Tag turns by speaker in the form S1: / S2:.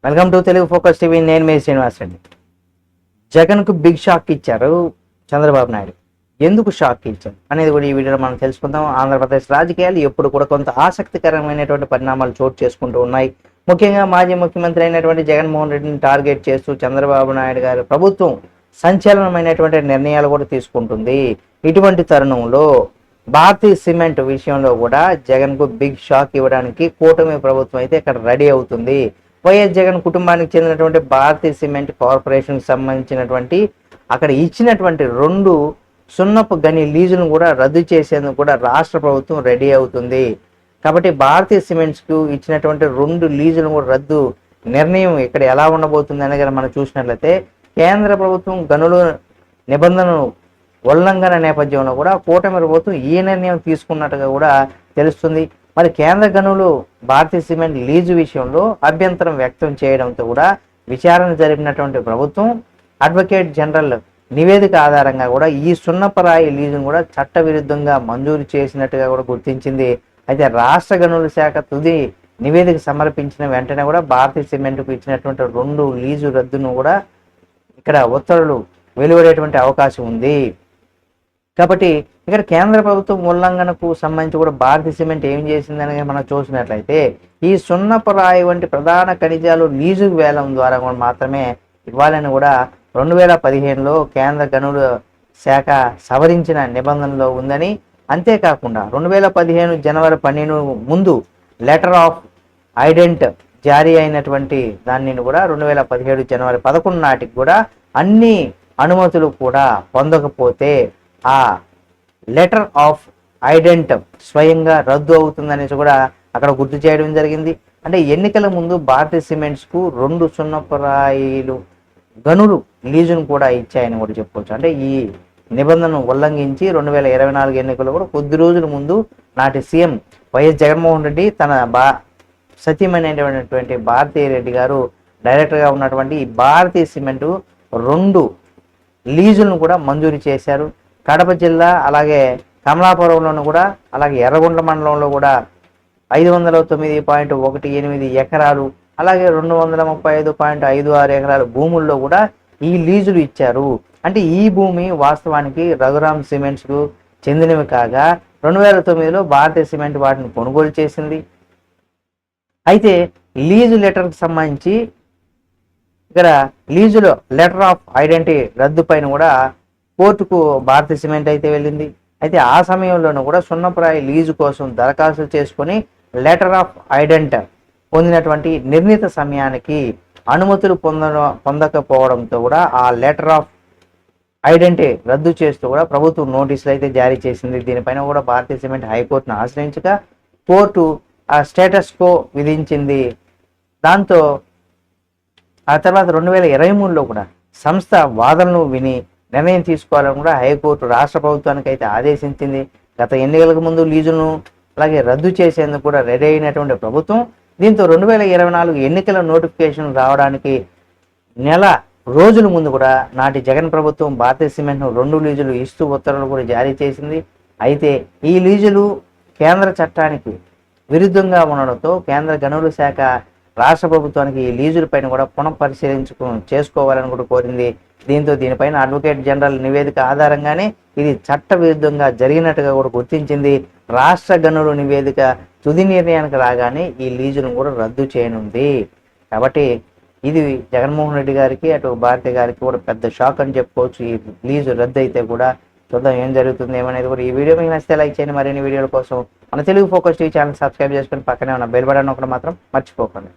S1: Welcome to Telugu focus TV. నేను మీ శ్రీనివాస్ రెడ్డి. జగన్కు big shock ఇచ్చారు చంద్రబాబు నాయుడు. ఎందుకు షాక్ ఇచ్చారు అనేది కూడా ఈ వీడియోలో మనం తెలుసుకుందాం. ఆంధ్రప్రదేశ్ రాజకీయాలు ఎప్పుడు కూడా కొంత ఆసక్తికరమైనటువంటి పరిణామాలు చోటు చేసుకుంటూ ఉన్నాయి. ముఖ్యంగా మాజీ ముఖ్యమంత్రి అయినటువంటి జగన్మోహన్ రెడ్డిని టార్గెట్ చేస్తూ చంద్రబాబు నాయుడు గారి ప్రభుత్వం సంచలనమైనటువంటి నిర్ణయాలు కూడా తీసుకుంటుంది. ఇటువంటి తరుణంలో భారతీయ సిమెంట్ విషయంలో కూడా జగన్కు బిగ్ షాక్ ఇవ్వడానికి కూటమి ప్రభుత్వం అయితే ఇక్కడ రెడీ అవుతుంది. వైఎస్ జగన్ కుటుంబానికి చెందినటువంటి భారతీయ సిమెంట్ కార్పొరేషన్కి సంబంధించినటువంటి అక్కడ ఇచ్చినటువంటి 2 సున్నపు గని లీజులను కూడా రద్దు చేసేందుకు కూడా రాష్ట్ర ప్రభుత్వం రెడీ అవుతుంది. కాబట్టి భారతీయ సిమెంట్స్కు ఇచ్చినటువంటి 2 లీజులను కూడా రద్దు నిర్ణయం ఇక్కడ ఎలా ఉండబోతుంది అనేది మనం చూసినట్లయితే, కేంద్ర ప్రభుత్వం గనుల నిబంధనలు ఉల్లంఘన నేపథ్యంలో కూడా కూటమి ప్రభుత్వం ఈ నిర్ణయం తీసుకున్నట్టుగా కూడా తెలుస్తుంది. మరి కేంద్ర గనులు భారతీయ సిమెంట్ లీజు విషయంలో అభ్యంతరం వ్యక్తం చేయడంతో కూడా విచారణ జరిపినటువంటి ప్రభుత్వం అడ్వకేట్ జనరల్ నివేదిక ఆధారంగా కూడా ఈ సున్నపరాయి లీజును కూడా చట్టవిరుద్ధంగా మంజూరు చేసినట్టుగా కూడా గుర్తించింది. అయితే రాష్ట్ర గనుల శాఖ తుది నివేదిక సమర్పించిన వెంటనే కూడా భారతీయ సిమెంట్కు ఇచ్చినటువంటి 2 లీజు రద్దును కూడా ఇక్కడ ఉత్తర్వులు వెలువడేటువంటి అవకాశం ఉంది. కాబట్టి ఇక్కడ కేంద్ర ప్రభుత్వం ఉల్లంఘనకు సంబంధించి కూడా భారతీయ సిమెంట్ ఏం చేసిందని మనం చూసినట్లయితే, ఈ సున్నపరాయి వంటి ప్రధాన ఖనిజాలు లీజు వేలం ద్వారా మాత్రమే ఇవ్వాలని కూడా 2015లో కేంద్ర గనుల శాఖ సవరించిన నిబంధనలో ఉందని, అంతేకాకుండా 2015 జనవరి 12 ముందు లెటర్ ఆఫ్ ఐడెంట్ జారీ అయినటువంటి దానిని కూడా 2017 జనవరి 11 నాటికి కూడా అన్ని అనుమతులు కూడా పొందకపోతే ఆ లెటర్ ఆఫ్ ఐడెంట్ స్వయంగా రద్దు అవుతుందనేసి కూడా అక్కడ గుర్తు చేయడం జరిగింది. అంటే ఎన్నికల ముందు భారతీయ సిమెంట్స్కు 2 సున్నపరాయిలు గనులు లీజును కూడా ఇచ్చాయని కూడా చెప్పుకోవచ్చు. అంటే ఈ నిబంధనను ఉల్లంఘించి 2024 ఎన్నికల్లో కూడా కొద్ది రోజుల ముందు నాటి సీఎం వైఎస్ జగన్మోహన్ రెడ్డి తన సతీమైనటువంటి భారతీ రెడ్డి గారు డైరెక్టర్గా ఉన్నటువంటి ఈ భారతీయ సిమెంటు 2 లీజులను కూడా మంజూరు చేశారు. కడప జిల్లా అలాగే కమలాపురంలోను కూడా, అలాగే ఎర్రగొండ మండలంలో కూడా 509.18 ఎకరాలు, అలాగే 235.56 ఎకరాల భూముల్లో కూడా ఈ లీజులు ఇచ్చారు. అంటే ఈ భూమి వాస్తవానికి రఘురామ్ సిమెంట్స్కు చెందినవి కాగా 2009లో భారతీయ సిమెంట్ వాటిని కొనుగోలు చేసింది. అయితే లీజు లెటర్కి సంబంధించి ఇక్కడ లీజులో లెటర్ ఆఫ్ ఐడెంటిటీ రద్దు పైన కూడా కోర్టుకు భారతీయ సిమెంట్ అయితే వెళ్ళింది. అయితే ఆ సమయంలోనూ కూడా సున్నపరాయి లీజు కోసం దరఖాస్తు చేసుకొని లెటర్ ఆఫ్ ఐడెంట్ పొందినటువంటి నిర్ణీత సమయానికి అనుమతులు పొందకపోవడంతో కూడా ఆ లెటర్ ఆఫ్ ఐడెంటిటీ రద్దు చేస్తూ కూడా ప్రభుత్వం నోటీసులు అయితే జారీ చేసింది. దీనిపైన కూడా భారతీయ సిమెంట్ హైకోర్టును ఆశ్రయించగా కోర్టు ఆ స్టేటస్ కో విధించింది. దాంతో ఆ తర్వాత 2023లో కూడా సంస్థ వాదనలు విని నిర్ణయం తీసుకోవాలని కూడా హైకోర్టు రాష్ట్ర ప్రభుత్వానికి అయితే ఆదేశించింది. గత ఎన్నికలకు ముందు లీజును అలాగే రద్దు చేసేందుకు కూడా రెడీ అయినటువంటి ప్రభుత్వం దీంతో 2024 ఎన్నికల నోటిఫికేషన్ రావడానికి నెల రోజుల ముందు కూడా నాటి జగన్ ప్రభుత్వం భారతీయ సిమెంట్ను 2 లీజులు ఇస్తూ ఉత్తర్వులు కూడా జారీ చేసింది. అయితే ఈ లీజులు కేంద్ర చట్టానికి విరుద్ధంగా ఉండడంతో కేంద్ర గనుల శాఖ రాష్ట్ర ప్రభుత్వానికి ఈ లీజుల పైన కూడా చేసుకోవాలని కూడా కోరింది. దీనిపైన అడ్వకేట్ జనరల్ నివేదిక ఆధారంగానే ఇది చట్ట విరుద్ధంగా జరిగినట్టుగా కూడా గుర్తించింది. రాష్ట్ర గనుల నివేదిక తుది నిర్ణయానికి రాగానే ఈ లీజును కూడా రద్దు చేయనుంది. కాబట్టి ఇది జగన్మోహన్ రెడ్డి గారికి అటు భారతి గారికి కూడా పెద్ద షాక్ అని చెప్పుకోవచ్చు. ఈ లీజు రద్దు అయితే కూడా చూద్దాం ఏం జరుగుతుంది ఏమనేది కూడా. ఈ వీడియో మీకు నచ్చితే లైక్ చేయండి. మరిన్ని వీడియోల కోసం మన Telugu focus TV channel subscribe చేసుకొని పక్కనే ఉన్న బెల్ బటన్ ఒకటి మాత్రం మర్చిపోకండి.